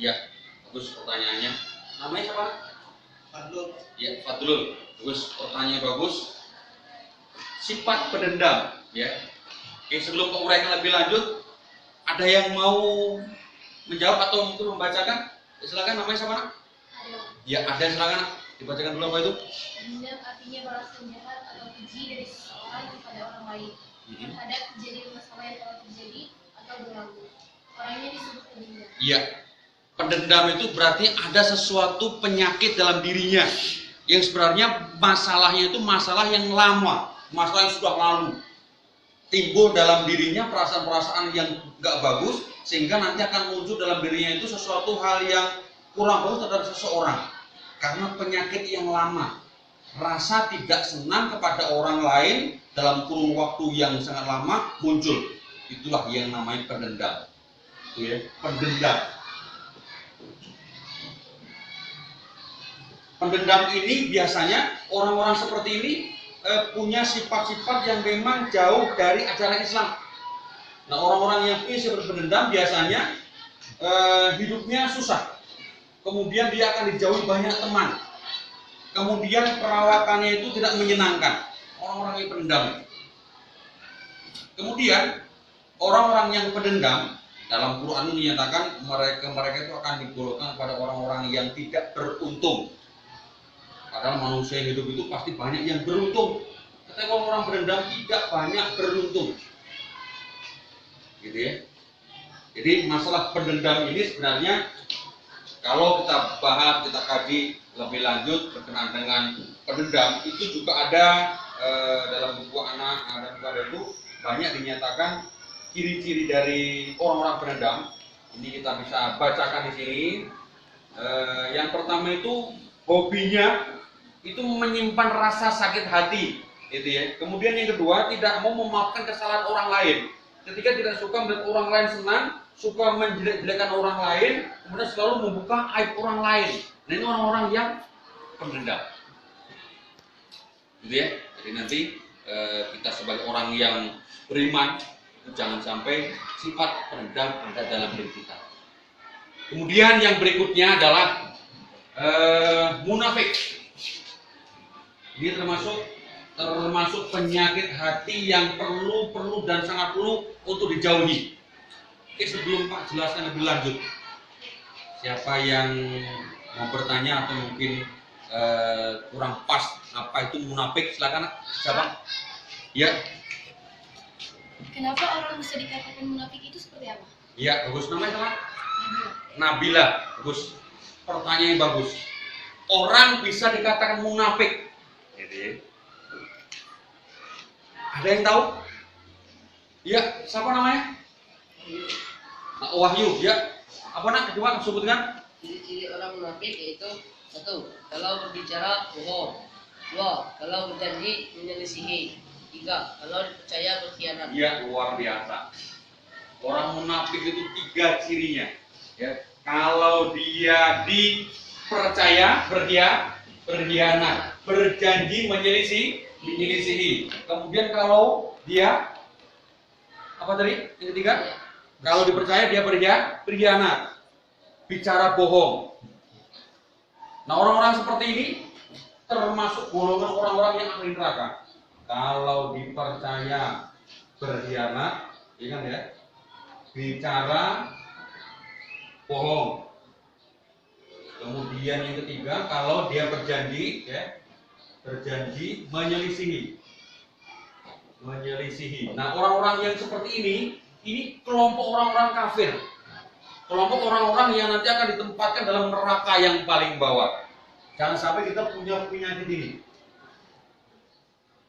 Iya, bagus pertanyaannya. Namanya siapa? Fadlul. Ya, Fadlul. Bagus, pertanyaannya bagus. Sifat pendendam, ya. Oke, sebelum uraikan lebih lanjut, ada yang mau menjawab atau mungkin membacakan? Ya, silakan, namanya siapa, Nak? Ya, ada, silakan, Nak. Dibacakan dulu apa itu? Dendam artinya balasan jahat atau keji dari seseorang kepada orang lain terhadap kejadian masalah yang telah terjadi atau berlalu. Orangnya disebut pendendam. Iya. Pendendam itu berarti ada sesuatu penyakit dalam dirinya yang sebenarnya masalahnya itu masalah yang lama, masalah yang sudah lalu. Timbul dalam dirinya perasaan-perasaan yang nggak bagus sehingga nanti akan muncul dalam dirinya itu sesuatu hal yang kurang bagus terhadap seseorang karena penyakit yang lama. Rasa tidak senang kepada orang lain dalam kurun waktu yang sangat lama muncul. Itulah yang namanya pendendam. Itu ya, pendendam. Pendendam ini biasanya orang-orang seperti ini punya sifat-sifat yang memang jauh dari ajaran Islam. Nah, orang-orang yang punya sifat pendendam biasanya hidupnya susah. Kemudian dia akan dijauhi banyak teman. Kemudian perawakannya itu tidak menyenangkan. Orang-orang yang pendendam. Kemudian orang-orang yang pendendam dalam Quran ini menyatakan mereka itu akan digolongkan pada orang-orang yang tidak beruntung. Padahal manusia yang hidup itu pasti banyak yang beruntung. Tetapi orang pendendam tidak banyak beruntung. Gitu ya. Jadi masalah pendendam ini sebenarnya kalau kita bahas, kita kaji lebih lanjut berkenaan dengan pendendam, itu juga ada dalam buku anak dan buku itu banyak dinyatakan ciri-ciri dari orang-orang pendendam. Ini kita bisa bacakan di sini. Yang pertama itu hobinya itu menyimpan rasa sakit hati, gitu ya. Kemudian yang kedua tidak mau memaafkan kesalahan orang lain. Ketika tidak suka melihat orang lain senang, suka menjelek-jelekan orang lain, kemudian selalu membuka aib orang lain. Nah, ini orang-orang yang pendendam, gitu ya. Jadi nanti kita sebagai orang yang beriman jangan sampai sifat pendendam ada dalam diri kita. Kemudian yang berikutnya adalah munafik. Ini termasuk penyakit hati yang perlu dan sangat perlu untuk dijauhi. Oke, sebelum Pak jelaskan lebih lanjut, siapa yang mau bertanya atau mungkin kurang pas apa itu munafik, silakan. Siapa? Ya. Kenapa orang bisa dikatakan munafik itu seperti apa? Ya, bagus, namanya siapa? Nabila. Bagus. Pertanyaan yang bagus. Orang bisa dikatakan munafik. Jadi, ada yang tahu? Ya, siapa namanya? Wahyu. Ya. Apa nak kedua sebutkan? Ciri-ciri orang munafik yaitu 1. Kalau berbicara bohong. 2. Kalau berjanji menyelisihi. 3. Kalau dipercaya berkhianat. Ya, luar biasa. Orang munafik itu 3 cirinya. Ya. Kalau dia dipercaya berkhianat, berjanji menyelisihi. Kemudian kalau dia apa tadi? Yang ketiga, kalau dipercaya dia berkhianat, bicara bohong. Nah, orang-orang seperti ini termasuk golongan orang-orang yang ahli neraka. Kalau dipercaya berkhianat, ingat ya, bicara bohong. Kemudian yang ketiga, kalau dia berjanji, ya, berjanji menyelisihi. Nah, orang-orang yang seperti ini kelompok orang-orang kafir, kelompok orang-orang yang nanti akan ditempatkan dalam neraka yang paling bawah. Jangan sampai kita punya penyakit ini.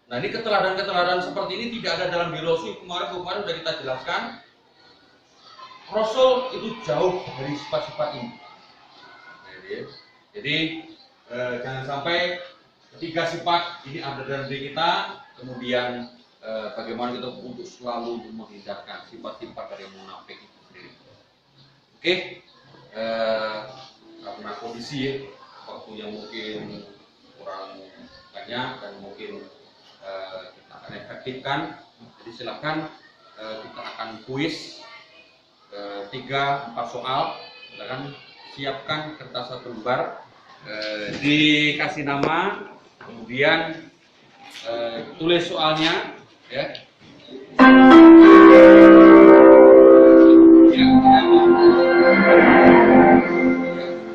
Nah, ini keteladanan seperti ini tidak ada dalam diri Rasul. Kemarin sudah kita jelaskan. Rasul itu jauh dari sifat-sifat ini. Jadi jangan sampai 3 sifat ini ada dalam diri kita. Kemudian bagaimana kita untuk selalu menghindarkan sifat-sifat dari munafik itu sendiri. Oke, karena kondisi waktu yang mungkin kurang banyak dan mungkin kita akan efektifkan. Jadi silakan kita akan kuis 3-4 soal. Silakan siapkan kertas satu lembar, dikasih nama, kemudian tulis soalnya, ya.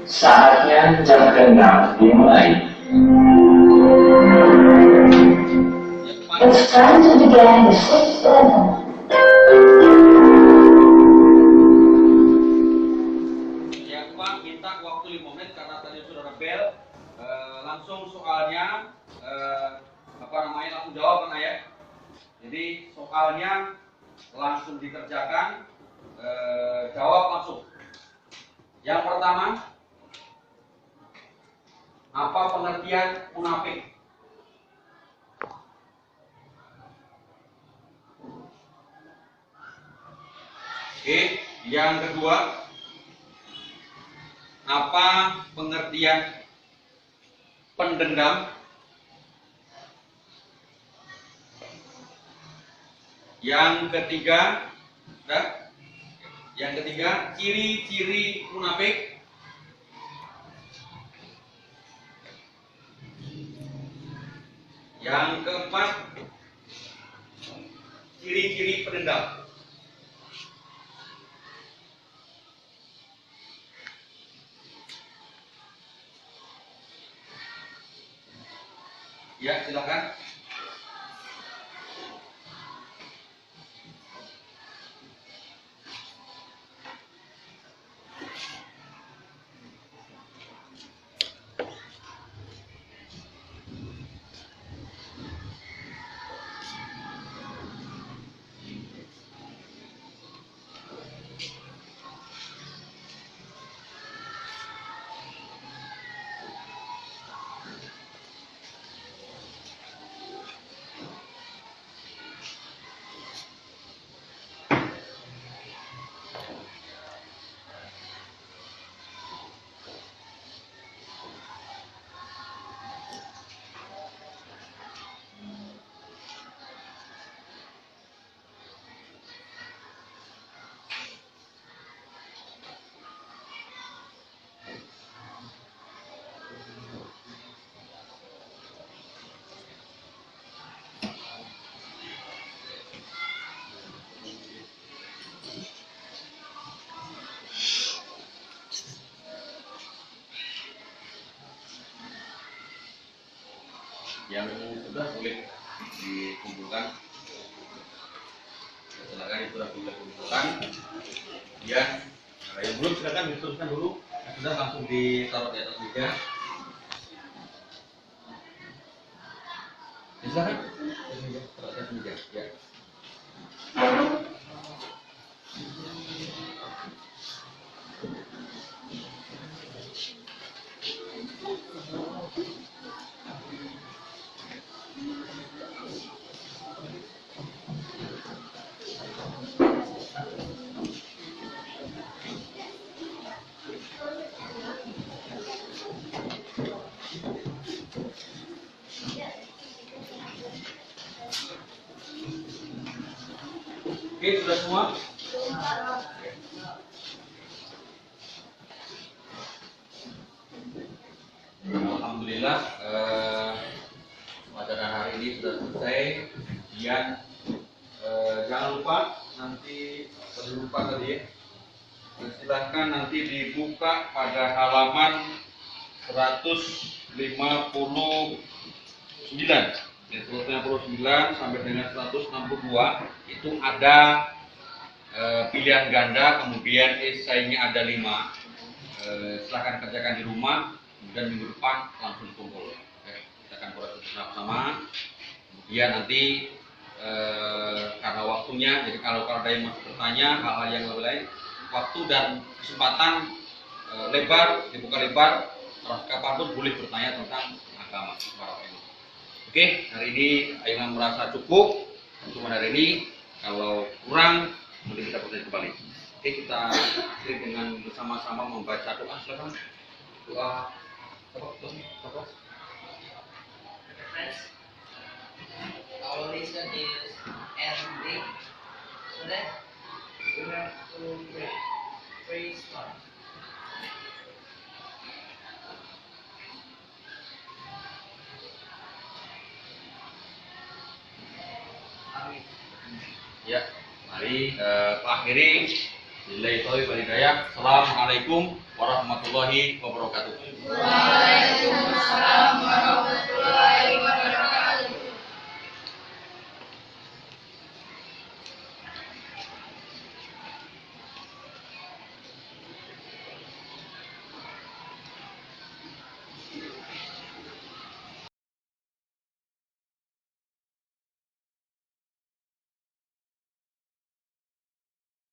Saatnya jam 6 dimulai. It's time to begin the sixth level. Yang Pak minta waktu 5 menit karena tadi sudah ada bel. Langsung soalnya langsung jawab kan ya. Jadi soalnya langsung dikerjakan, jawab langsung. Yang pertama, apa pengertian munafik? Oke, yang kedua, apa pengertian pendendam? Yang ketiga, ciri-ciri munafik. Yang keempat, ciri-ciri pendendam. Ya, silakan. Yang sudah boleh dikumpulkan, silakan yang sudah boleh dikumpulkan. Kemudian yang belum silakan dituliskan dulu, yang sudah langsung ditaruh di atas meja. Silakan taruh di atas meja. Ya. Oke, sudah semua? Alhamdulillah, pelajaran hari ini sudah selesai. Kemudian jangan lupa nanti silahkan nanti dibuka pada halaman 159. 159 sampai dengan 162 itu ada pilihan ganda, kemudian esainya ada 5. Silahkan kerjakan di rumah, kemudian minggu depan langsung kumpul. Kita akan proses bersama. Kemudian nanti karena waktunya, jadi kalau ada yang masih bertanya hal-hal yang lebih lain, waktu dan kesempatan dibuka lebar, kapanpun boleh bertanya tentang agama. Oke, hari ini Ayman merasa cukup untuk hari ini. Kalau kurang, nanti kita proses kembali. Oke, kita akhiri dengan bersama-sama membaca doa. Silakan. Doa apa? Our lesson is every day, so that we have to pray smart. Ya, mari akhiri. Billahi taufiq wal hidayah. Assalamualaikum warahmatullahi wabarakatuh. Waalaikumsalam warahmatullahi